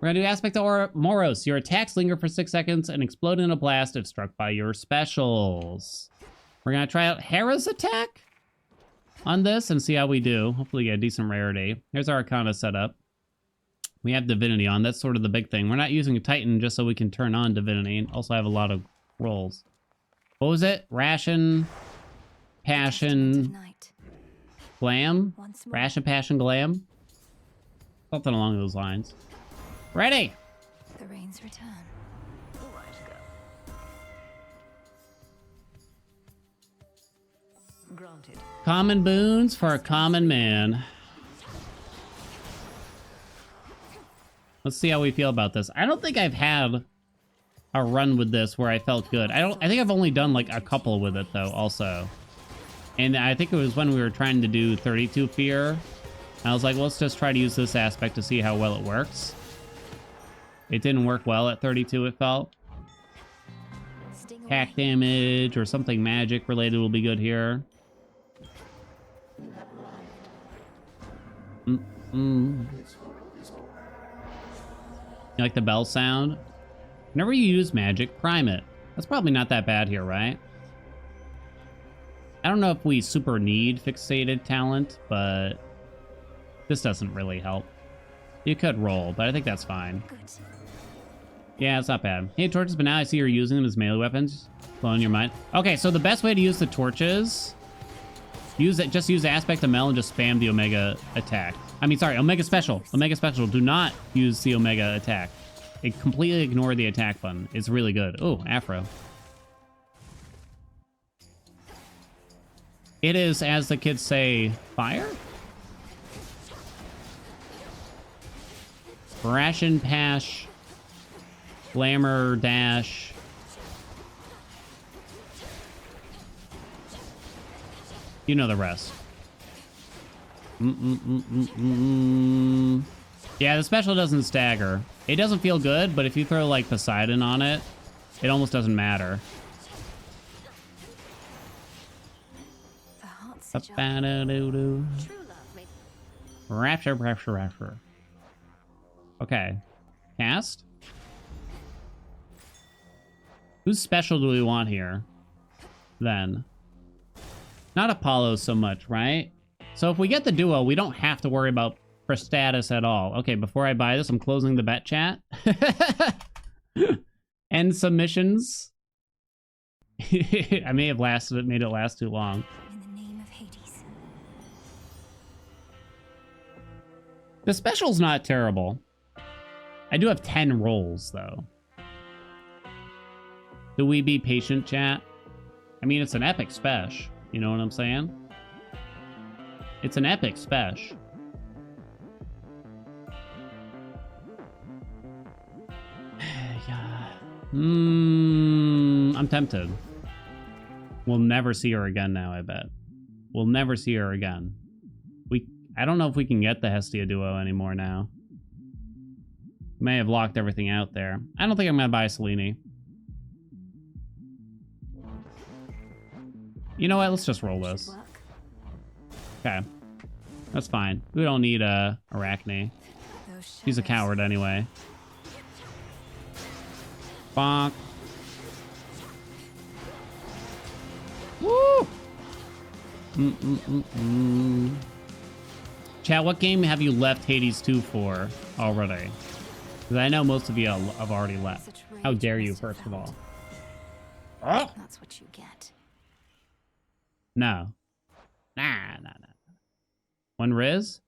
We're gonna do aspect to Moros. Your attacks linger for 6 seconds and explode in a blast if struck by your specials. We're gonna try out Hera's attack on this and see how we do. Hopefully get a decent rarity. Here's our Arcana setup. We have Divinity on. That's sort of the big thing. We're not using a Titan just so we can turn on Divinity and also have a lot of rolls. What was it? Ration, Passion, Glam? Ration, Passion, Glam? Something along those lines. Ready! The rains return. Granted. Common boons for a common man. Let's see how we feel about this. I don't think I've had a run with this where I felt good. I think I've only done like a couple with it though also. And I think it was when we were trying to do 32 Fear. I was like, well, let's just try to use this aspect to see how well it works. It didn't work well at 32, it felt. Hack damage or something magic related will be good here. You like the bell sound? Whenever you use magic, prime it. That's probably not that bad here, right? I don't know if we super need fixated talent, but this doesn't really help. You could roll, but I think that's fine. Yeah, it's not bad. Hey, torches, but now I see you're using them as melee weapons. Blowing your mind. Okay, so the best way to use the torches, just use Aspect of Mel and just spam the Omega attack. I mean, sorry, Omega Special. Omega Special. Do not use the Omega attack. Completely ignore the attack button. It's really good. Oh, Afro. It is, as the kids say, fire? Ration Pash. Glamour Dash. You know the rest. Yeah, the special doesn't stagger. It doesn't feel good, but if you throw like Poseidon on it, it almost doesn't matter. Rapture. Okay. Cast? Whose special do we want here? Then. Not Apollo so much, right? So if we get the duo, we don't have to worry about status at all. Okay, before I buy this, I'm closing the bet chat. End submissions. I may have made it last too long. In the name of Hades. The special's not terrible. I do have 10 rolls, though. Do we be patient, chat? I mean, it's an epic special. You know what I'm saying? It's an epic special. Yeah. I'm tempted. We'll never see her again now, I bet. We'll never see her again. I don't know if we can get the Hestia duo anymore now. May have locked everything out there. I don't think I'm gonna buy Selene. You know what? Let's just roll this. Okay. That's fine. We don't need Arachne. She's a coward anyway. Bonk. Woo! Chat, what game have you left Hades 2 for already? Because I know most of you have already left. How dare you, first of all. Oh! That's what you get. No. Nah. One Riz?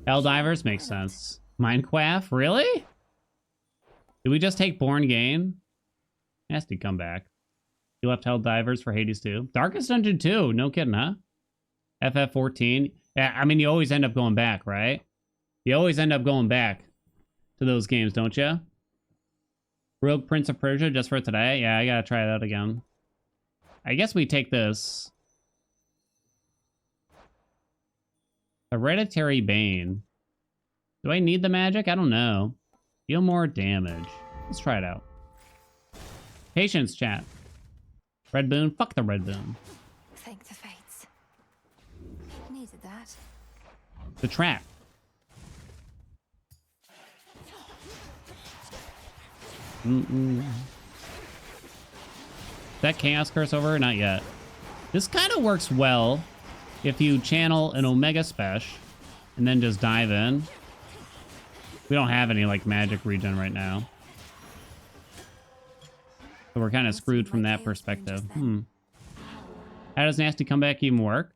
Helldivers makes sense. Minecraft? Really? Did we just take Born Gain? Nasty comeback. You left Helldivers for Hades 2. Darkest Dungeon 2. No kidding, huh? FF14. Yeah, I mean, you always end up going back, right? You always end up going back to those games, don't you? Rogue Prince of Persia just for today? Yeah, I gotta try that again. I guess we take this. Hereditary Bane. Do I need the magic? I don't know. Deal more damage. Let's try it out. Patience, chat. Red Boon? Fuck the Red Boon. Thank the fates. Needed that. The trap. Is that Chaos Curse over? Not yet. This kind of works well if you channel an Omega Special and then just dive in. We don't have any like magic regen right now. So we're kind of screwed from that perspective. How does Nasty Comeback even work?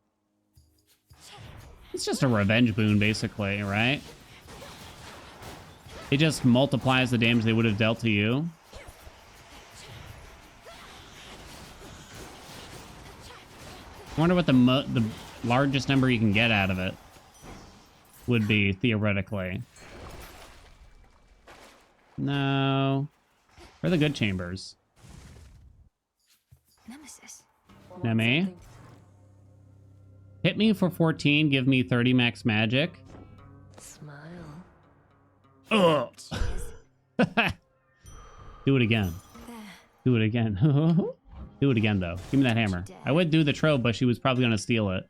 It's just a revenge boon, basically, right? It just multiplies the damage they would have dealt to you. I wonder what the largest number you can get out of it would be, theoretically. No. Where are the good chambers? Nemesis. Neme. Hit me for 14, give me 30 max magic. Smile. Ugh. Do it again. There. Do it again. Do it again, though. Give me that hammer. I would do the trope, but she was probably going to steal it.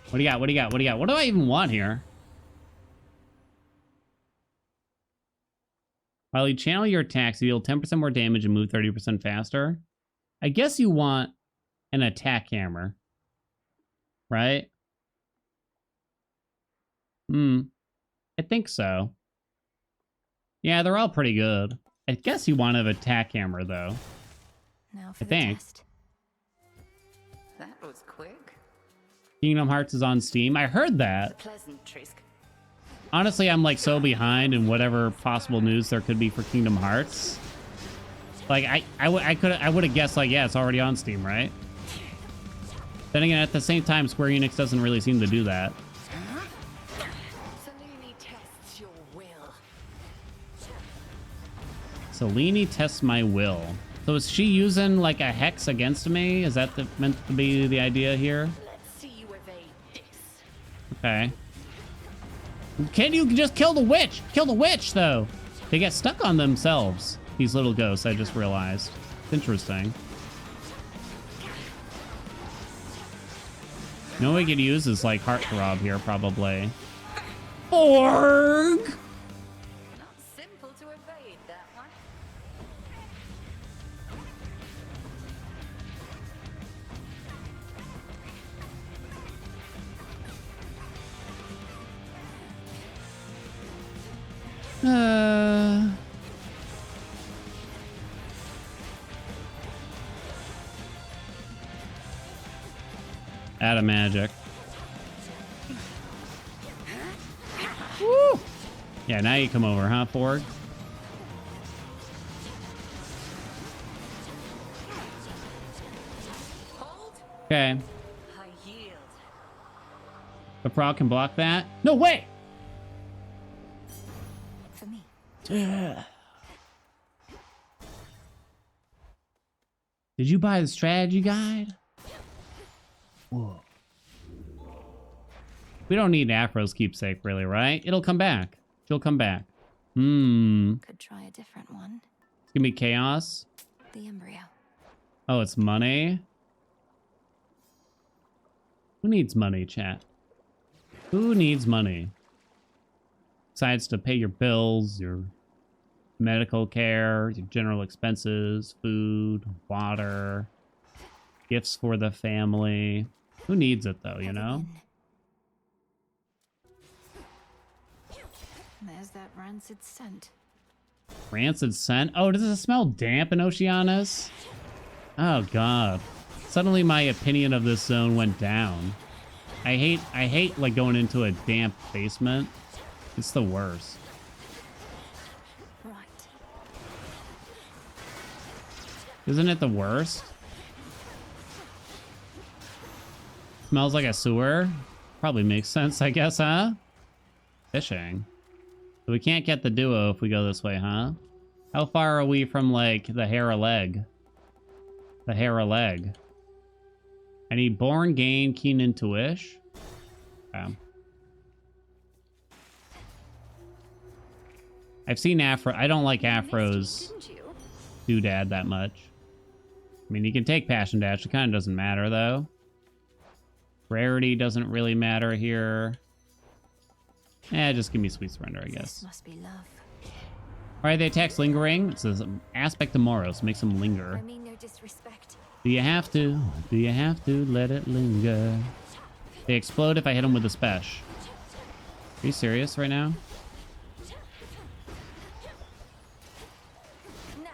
What do you got? What do you got? What do you got? What do I even want here? While you channel your attacks, you deal 10% more damage and move 30% faster. I guess you want an attack hammer. Right? I think so. Yeah, they're all pretty good. I guess you want an attack hammer, though. Now for I the think. test. That was quick. Kingdom Hearts is on Steam. I heard that. Pleasantries. Honestly, I'm like so behind in whatever possible news there could be for Kingdom Hearts. Like I would have guessed like, yeah, it's already on Steam, right? Then again, at the same time, Square Enix doesn't really seem to do that. Selene tests your will. Selene tests my will. So is she using like a hex against me? Is that meant to be the idea here? Let's see you evade this. Okay. Can you just kill the witch? Kill the witch, though. They get stuck on themselves. These little ghosts, I just realized. It's interesting. You know what we could use is like Heartthrob here, probably. Org! Not simple to evade that one. Out of magic. Woo! Yeah, now you come over, huh, Forg? Okay. I yield. The frog can block that? No way! For me. Did you buy the strategy guide? Whoa. We don't need Afro's keepsake, really, right? It'll come back. She'll come back. Could try a different one. It's gonna be chaos. The embryo. Oh, it's money. Who needs money, chat? Who needs money? Besides to pay your bills, your medical care, your general expenses, food, water, gifts for the family. Who needs it, though, you know? There's that rancid scent. Rancid scent? Oh, does it smell damp in Oceanus? Oh, God. Suddenly my opinion of this zone went down. I hate like going into a damp basement. It's the worst. Right. Isn't it the worst? Smells like a sewer? Probably makes sense, I guess, huh? Fishing. So we can't get the duo if we go this way, huh? How far are we from, like, the Hera leg? The Hera leg. I need born, gain, keen intuition. Okay. I've seen Afro. I don't like Afro's doodad that much. I mean, you can take Passion Dash. It kind of doesn't matter, though. Rarity doesn't really matter here. Just give me Sweet Surrender, I guess. This must be love. Alright, the attack's lingering. It's an aspect of Moros. Makes them linger. I mean no disrespect. Do you have to? Do you have to let it linger? They explode if I hit them with a spesh. Are you serious right now? Now.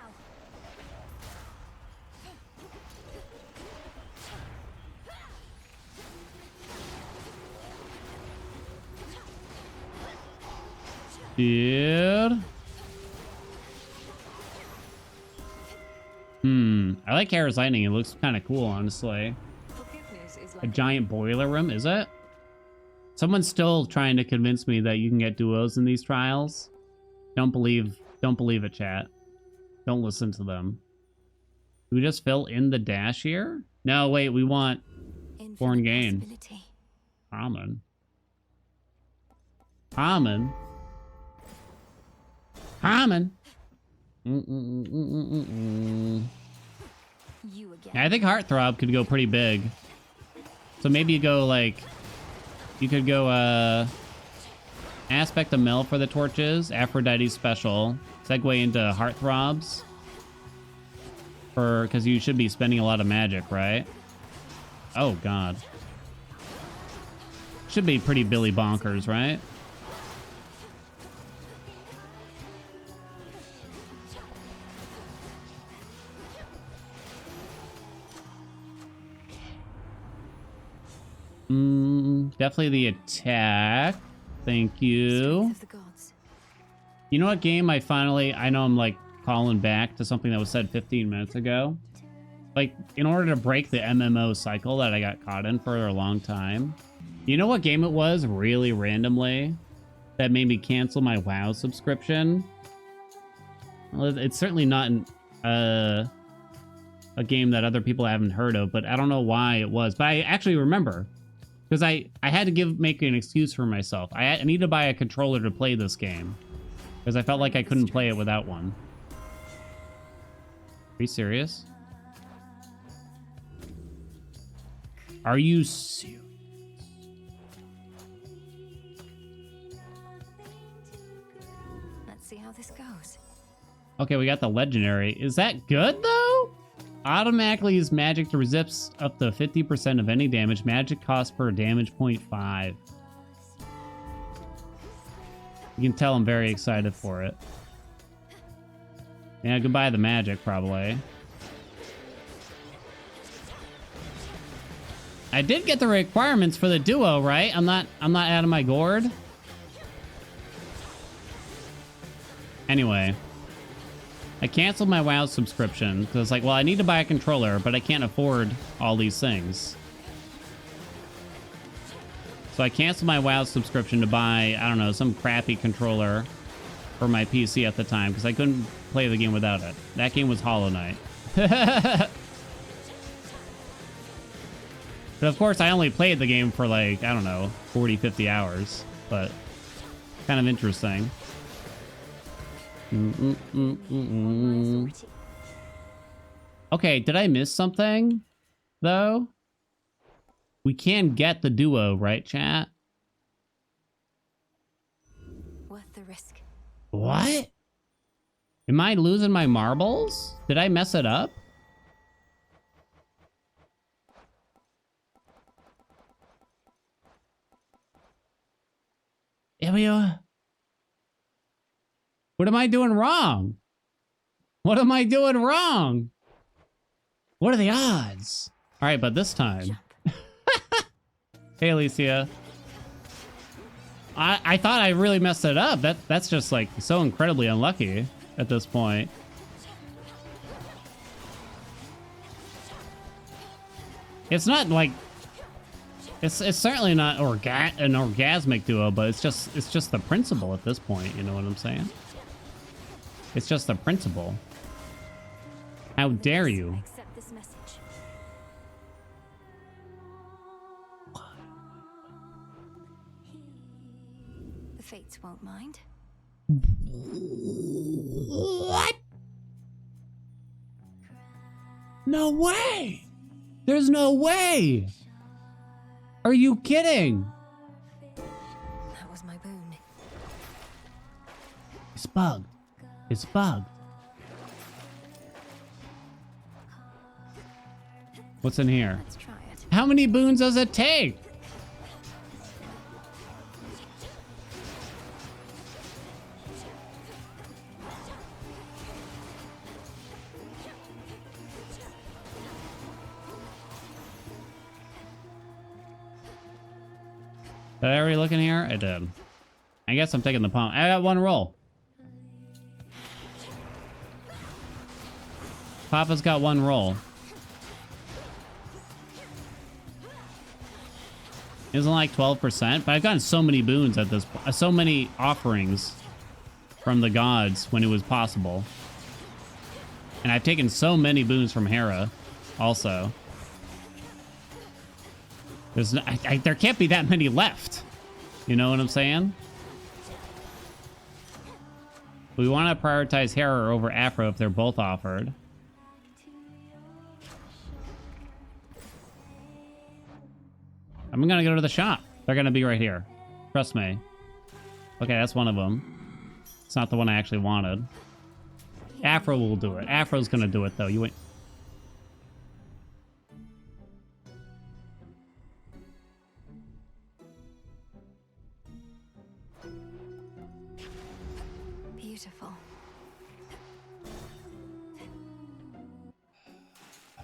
Dude. I like Kara's lightning. It looks kind of cool, honestly. Forgiveness is A like giant boiler room, is it? Someone's still trying to convince me that you can get duos in these trials. Don't believe it, chat. Don't listen to them. Do we just fill in the dash here? No, wait, we want infinite foreign gain. possibility. Common. Common. Common. You again. I think Heartthrob could go pretty big. So maybe you go like... You could go, Aspect of Mel for the torches. Aphrodite special. Segue into Heartthrobs. Because you should be spending a lot of magic, right? Oh, God. Should be pretty Billy Bonkers, right? Definitely the attack. Thank you. Strength of the gods. You know what game I know I'm like calling back to something that was said 15 minutes ago. Like, in order to break the MMO cycle that I got caught in for a long time. You know what game it was, really randomly, that made me cancel my WoW subscription? Well, it's certainly not a game that other people haven't heard of, but I don't know why it was. But I actually remember. Because I had to make an excuse for myself. I need to buy a controller to play this game. Because I felt like I couldn't play it without one. Are you serious? Are you serious? Let's see how this goes. Okay, we got the legendary. Is that good, though? Automatically use magic to resist up to 50% of any damage. Magic cost per damage 0.5. You can tell I'm very excited for it. Yeah, goodbye the magic, probably. I did get the requirements for the duo, right? I'm not out of my gourd. Anyway. I canceled my WoW subscription because it's like, well, I need to buy a controller, but I can't afford all these things. So I canceled my WoW subscription to buy, I don't know, some crappy controller for my PC at the time because I couldn't play the game without it. That game was Hollow Knight. But of course, I only played the game for like, I don't know, 40, 50 hours. But kind of interesting. Okay, did I miss something, though? We can get the duo, right, chat? Worth the risk. What? Am I losing my marbles? Did I mess it up? Yeah, we are. What am I doing wrong? What am I doing wrong? What are the odds? All right, but this time. Hey, Alicia. I thought I really messed it up. That's just like so incredibly unlucky at this point. It's not like it's certainly not an orgasmic duo, but it's just the principle at this point. You know what I'm saying? It's just the principle. How dare you? Accept this message. The fates won't mind. What? No way! There's no way! Are you kidding? That was my boon. It's bugged. It's bugged. What's in here? Let's try it. How many boons does it take? Did I already look in here? I did. I guess I'm taking the palm. I got one roll. Papa's got one roll. Isn't like 12%, but I've gotten so many boons at this point. So many offerings from the gods when it was possible. And I've taken so many boons from Hera also. There's no, there can't be that many left. You know what I'm saying? We want to prioritize Hera over Afro if they're both offered. I'm gonna go to the shop. They're gonna be right here. Trust me. Okay, that's one of them. It's not the one I actually wanted. Afro will do it. Afro's gonna do it though. You ain't. Beautiful.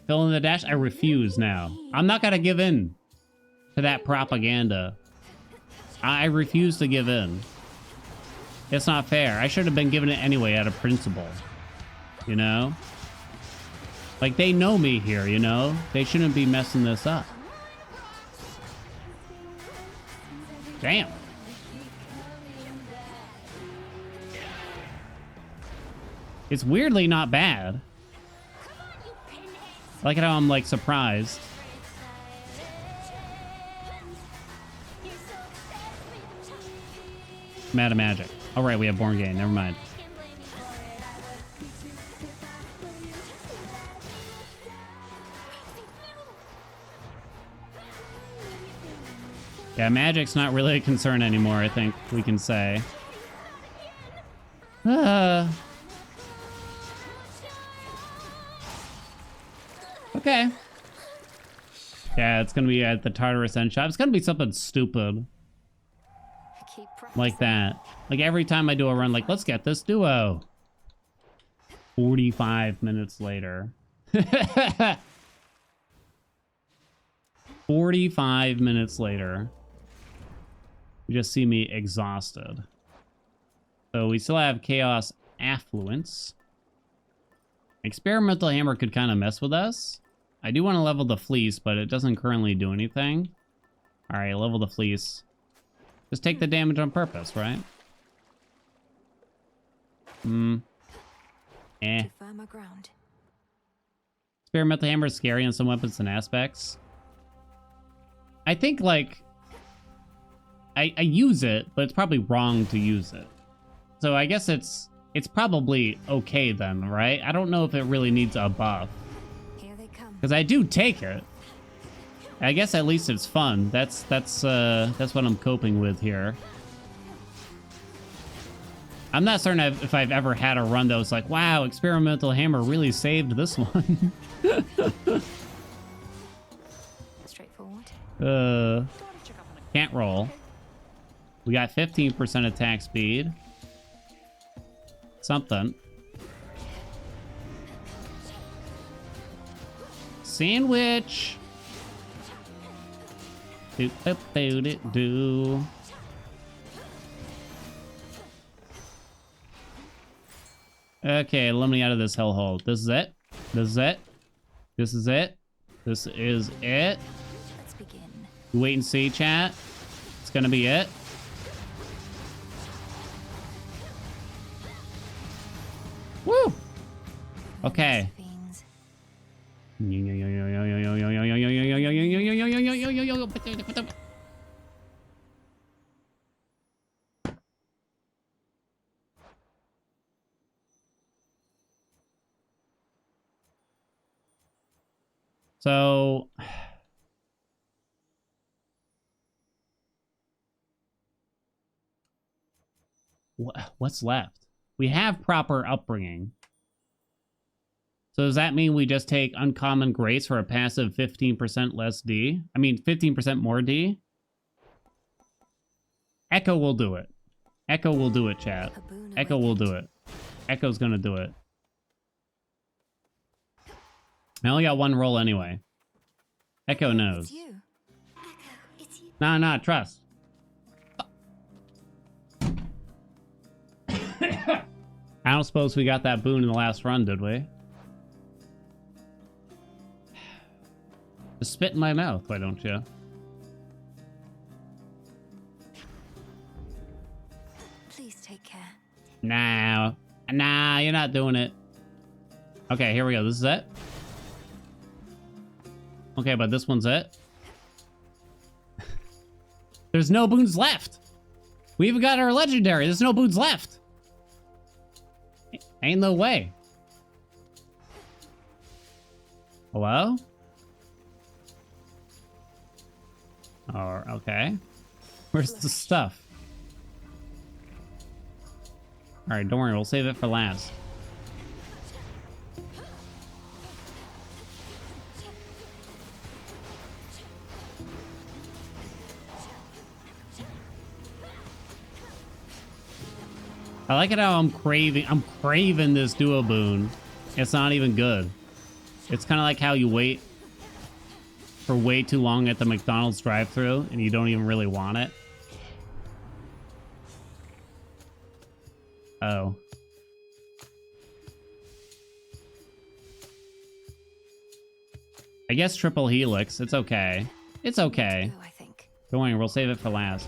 Fill in the dash. I refuse now. I'm not gonna give in to that propaganda. I refuse to give in. It's not fair. I should have been given it anyway out of principle. You know? Like, they know me here, you know? They shouldn't be messing this up. Damn. It's weirdly not bad. I like how I'm, like, surprised. Mad Magic. All right, we have Born Gain. Never mind. Yeah, magic's not really a concern anymore, I think we can say. Okay. Yeah, it's gonna be at the Tartarus End Shop. It's gonna be something stupid. Like that. Like every time I do a run, like, let's get this duo. 45 minutes later. 45 minutes later. You just see me exhausted. So we still have Chaos Affluence. Experimental Hammer could kind of mess with us. I do want to level the Fleece, but it doesn't currently do anything. Alright, level the Fleece. Just take the damage on purpose, right? Firmer ground. Experimental Hammer is scary on some weapons and aspects. I think, like, I use it, but it's probably wrong to use it. So I guess it's probably okay then, right? I don't know if it really needs a buff. Here they come. Because I do take it. I guess at least it's fun. That's what I'm coping with here. I'm not certain if I've ever had a run that was like, wow, Experimental Hammer really saved this one. Straightforward. Can't roll. We got 15% attack speed. Something. Sandwich. Do. Okay, let me out of this hellhole. This is it. This is it. This is it. This is it. Let's begin. Wait and see, chat. It's gonna be it. Woo! Okay. So what's left? We have proper upbringing. So does that mean we just take Uncommon Grace for a passive 15% less D? I mean, 15% more D? Echo will do it. Echo will do it, chat. Echo will do it. Echo's gonna do it. I only got one roll anyway. Echo knows. Nah, trust. I don't suppose we got that boon in the last run, did we? Just spit in my mouth, why don't you? Please take care. Nah, you're not doing it. Okay, here we go. This is it. Okay, but this one's it. There's no boons left. We even got our legendary. There's no boons left. Ain't no way. Hello? Oh, okay. Where's the stuff? All right, don't worry. We'll save it for last. I like it how I'm craving this duo boon. It's not even good. It's kind of like how you wait for way too long at the McDonald's drive-thru and you don't even really want it. Oh. I guess triple helix. It's okay. It's okay. I think. Don't worry, we'll save it for last.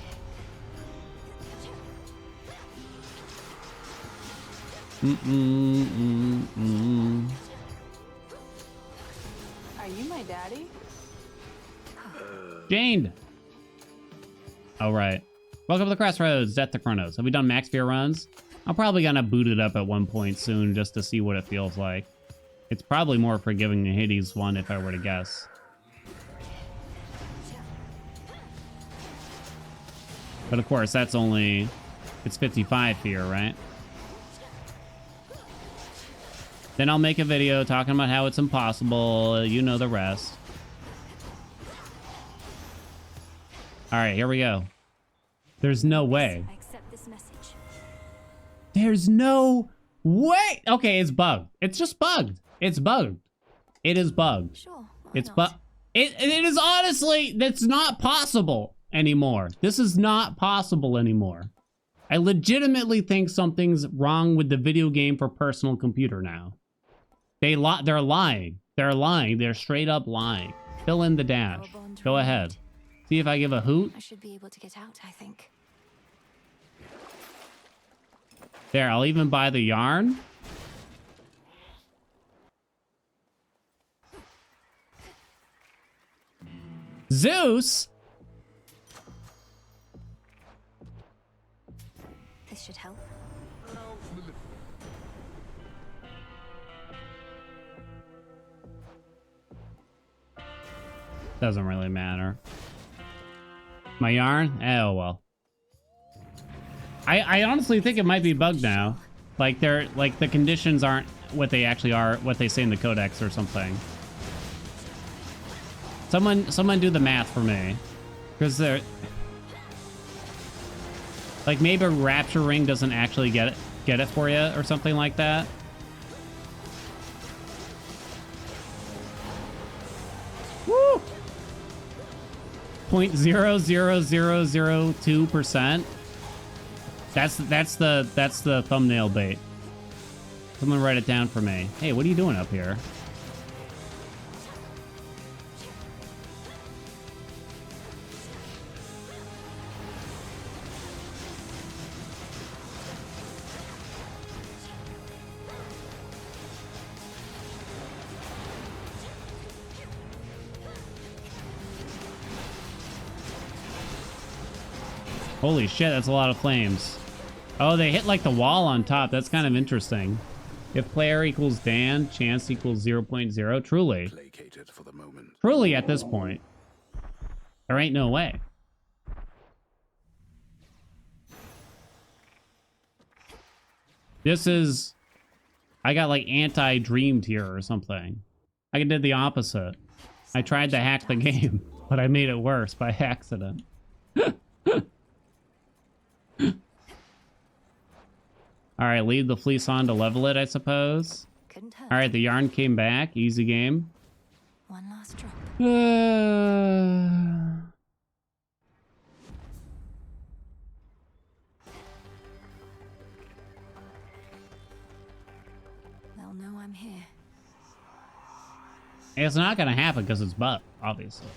Are you my daddy? Jane! All right. Welcome to the Crossroads, Death to Chronos. Have we done max fear runs? I'm probably gonna boot it up at one point soon just to see what it feels like. It's probably more forgiving than Hades one if I were to guess. But of course, that's only... It's 55 fear, right? Then I'll make a video talking about how it's impossible. You know the rest. All right, here we go. There's no way. I accept this message. There's no way. Okay, it's bugged. It's just bugged. It's bugged. It is bugged. Sure. It's bugged. It is honestly, that's not possible anymore. This is not possible anymore. I legitimately think something's wrong with the video game for personal computer now. They're lying. They're lying. They're straight up lying. Fill in the dash. Go ahead. See if I give a hoot. I should be able to get out, I think. There, I'll even buy the yarn. Zeus? This should help. Doesn't really matter. My yarn? Oh, well. I honestly think it might be bugged now. Like, the conditions aren't what they actually are, what they say in the codex or something. Someone do the math for me. Because they're... Like, maybe Rapture Ring doesn't actually get it for you or something like that. Woo! 0.00002%. That's the thumbnail bait. Someone write it down for me. Hey, what are you doing up here? Holy shit, that's a lot of flames. Oh, they hit like the wall on top. That's kind of interesting. If player equals Dan, chance equals 0.0. Truly. For the moment. Truly at this point. There ain't no way. This is... I got like anti-dream tier or something. I did the opposite. I tried to hack the game, but I made it worse by accident. Alright, lead the fleece on to level it, I suppose. Couldn't hurt. Alright, the yarn came back. Easy game. One last drop. They'll know I'm here. It's not gonna happen because it's bugged, obviously.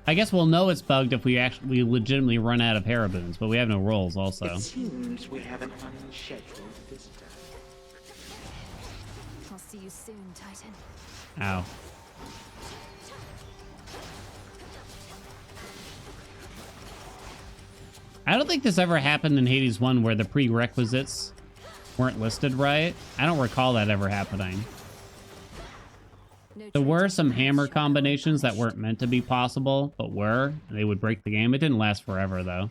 I guess we'll know it's bugged if we legitimately run out of Boons, but we have no rolls also. It seems we have an unscheduled visitor. I'll see you soon, Titan. Ow. I don't think this ever happened in Hades 1 where the prerequisites weren't listed right. I don't recall that ever happening. There were some hammer combinations that weren't meant to be possible, but were. And they would break the game. It didn't last forever, though.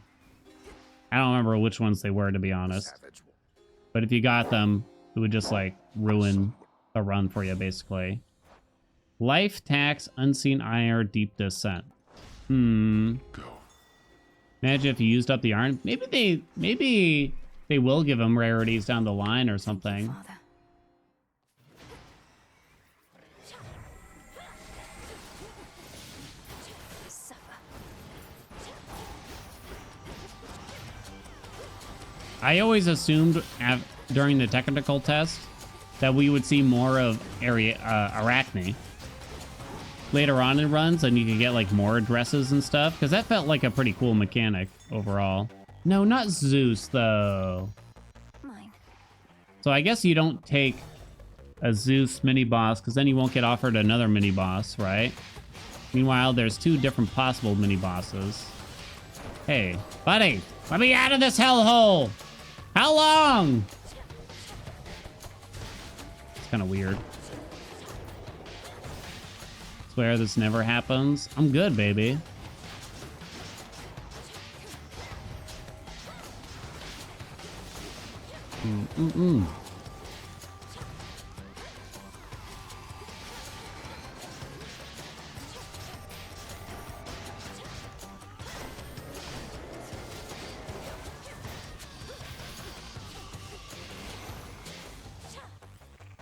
I don't remember which ones they were, to be honest. But if you got them, it would just, like, ruin the run for you, basically. Life, tax, unseen ire, deep descent. Imagine if you used up the yarn. Maybe they will give them rarities down the line or something. Father. I always assumed during the technical test that we would see more of Arachne later on in runs, and you could get like more addresses and stuff, because that felt like a pretty cool mechanic overall. No, not Zeus though. Mine. So I guess you don't take a Zeus mini boss, because then you won't get offered another mini boss, right? Meanwhile, there's two different possible mini bosses. Hey, buddy, let me out of this hellhole. How long? It's kind of weird. Swear this never happens. I'm good, baby.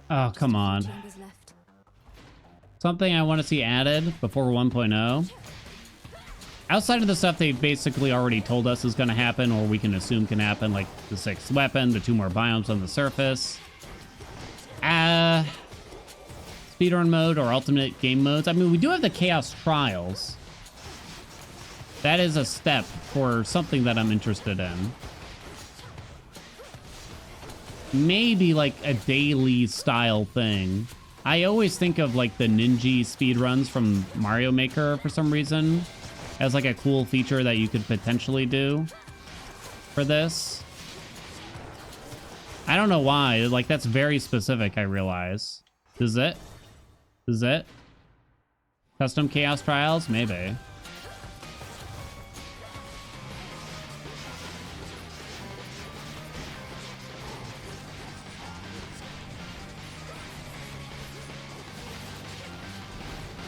Oh, come on. Chambers left. Something I want to see added before 1.0. Outside of the stuff they basically already told us is going to happen, or we can assume can happen, like the 6th weapon, the 2 more biomes on the surface. Speedrun mode or ultimate game modes. I mean, we do have the Chaos Trials. That is a step for something that I'm interested in. Maybe like a daily style thing. I always think of like the ninja speedruns from Mario Maker for some reason as like a cool feature that you could potentially do for this. I don't know why. Like, that's very specific, I realize. Is it? Is it? Custom Chaos Trials? Maybe.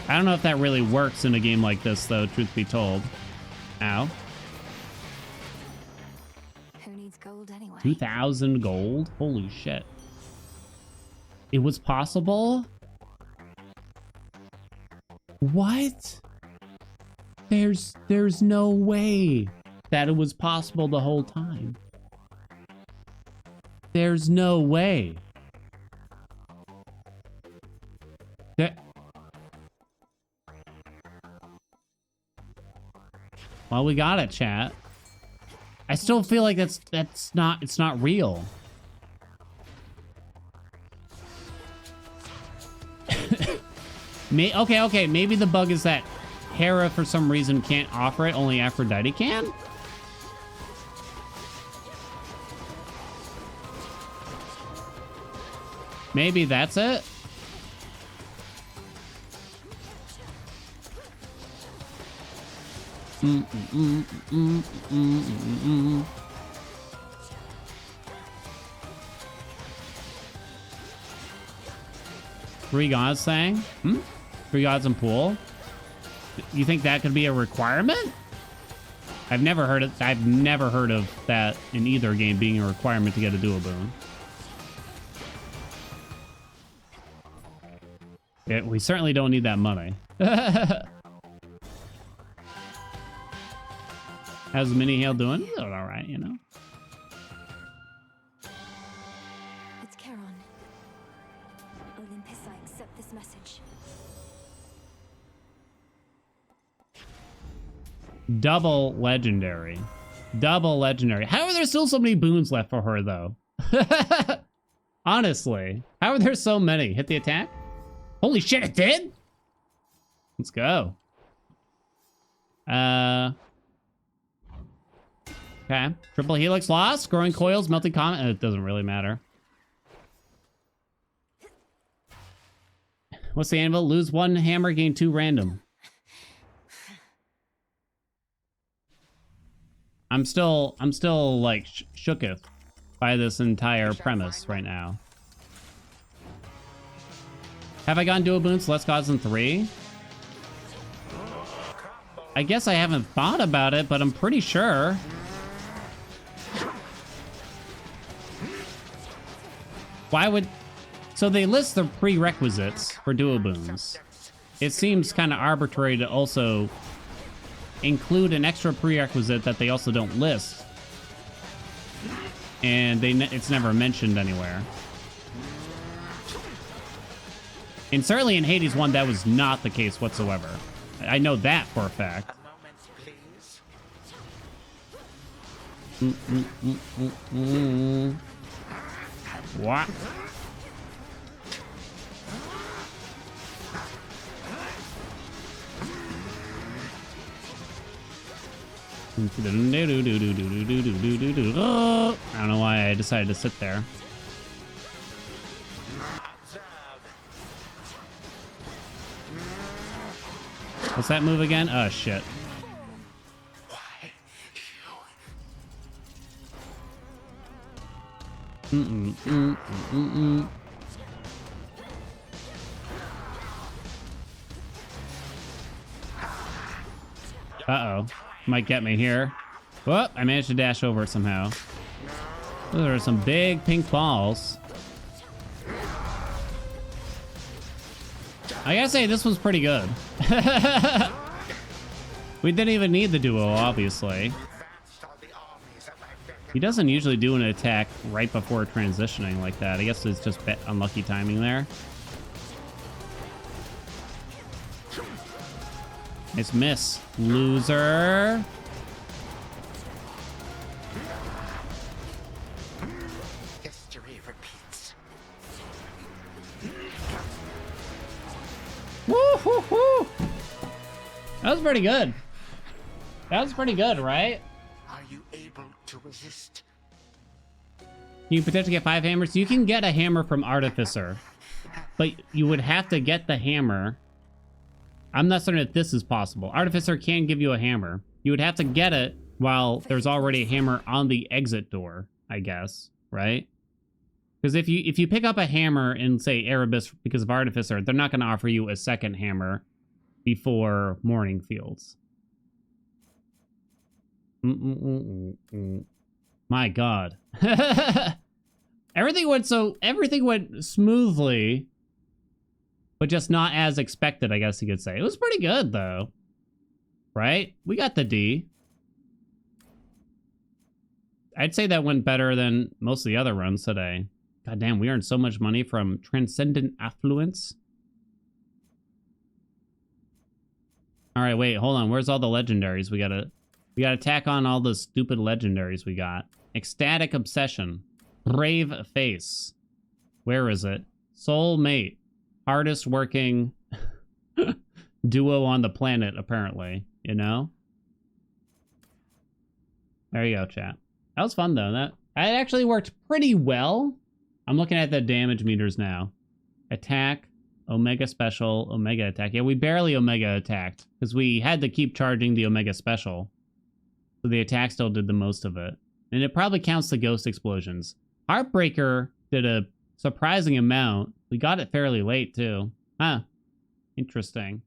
I don't know if that really works in a game like this, though, truth be told. Ow. Who needs gold anyway? 2,000 gold? Holy shit. It was possible? What? There's no way that it was possible the whole time. There's no way. Well, we got it, chat. I still feel like it's not real. Okay, maybe the bug is that Hera for some reason can't offer it, only Aphrodite can? Maybe that's it? Three gods thing? Hmm? Three gods in pool? You think that could be a requirement? I've never heard of that in either game being a requirement to get a dual boon. Yeah, we certainly don't need that money. How's Mini Hail doing? He's doing all right, you know. It's Charon. Olympus, I accept this message. Double legendary. Double legendary. How are there still so many boons left for her, though? Honestly. How are there so many? Hit the attack? Holy shit, it did? Let's go. Okay. Triple Helix lost. Growing coils, melting comet. It doesn't really matter. What's the anvil? Lose one hammer, gain 2 random. I'm still like shooketh by this entire premise right now. Have I gotten dual boons less gods than 3? I guess I haven't thought about it, but I'm pretty sure. Why would... So they list the prerequisites for dual boons. It seems kind of arbitrary to also include an extra prerequisite that they also don't list. And it's never mentioned anywhere. And certainly in Hades 1, that was not the case whatsoever. I know that for a fact. What? I don't know why I decided to sit there. What's that move again? Oh, shit. Uh-oh. Might get me here. Whoop, I managed to dash over it somehow. Those are some big pink balls. I gotta say, this was pretty good. We didn't even need the duo, obviously. He doesn't usually do an attack right before transitioning like that. I guess it's just unlucky timing there. Nice miss, loser. History repeats. Woo-hoo-hoo! That was pretty good. That was pretty good, right? Are you able to resist? You potentially get 5 hammers. You can get a hammer from Artificer, but you would have to get the hammer. I'm not certain if this is possible. Artificer can give you a hammer. You would have to get it while there's already a hammer on the exit door, I guess, right? Because if you pick up a hammer in, say, Erebus because of Artificer, they're not going to offer you a second hammer before Morning Fields. My God. Everything went smoothly, but just not as expected, I guess you could say. It was pretty good, though. Right? We got the D. I'd say that went better than most of the other runs today. God damn, we earned so much money from Transcendent Affluence. All right, wait, hold on. Where's all the legendaries? We gotta tack on all the stupid legendaries we got. Ecstatic Obsession. Brave Face. Where is it? Soulmate. Hardest working duo on the planet, apparently. You know? There you go, chat. That was fun, though. That actually worked pretty well. I'm looking at the damage meters now. Attack, Omega Special, Omega Attack. Yeah, we barely Omega attacked because we had to keep charging the Omega Special. So the attack still did the most of it. And it probably counts the Ghost Explosions. Heartbreaker did a surprising amount, We got it fairly late, too. Huh. Interesting.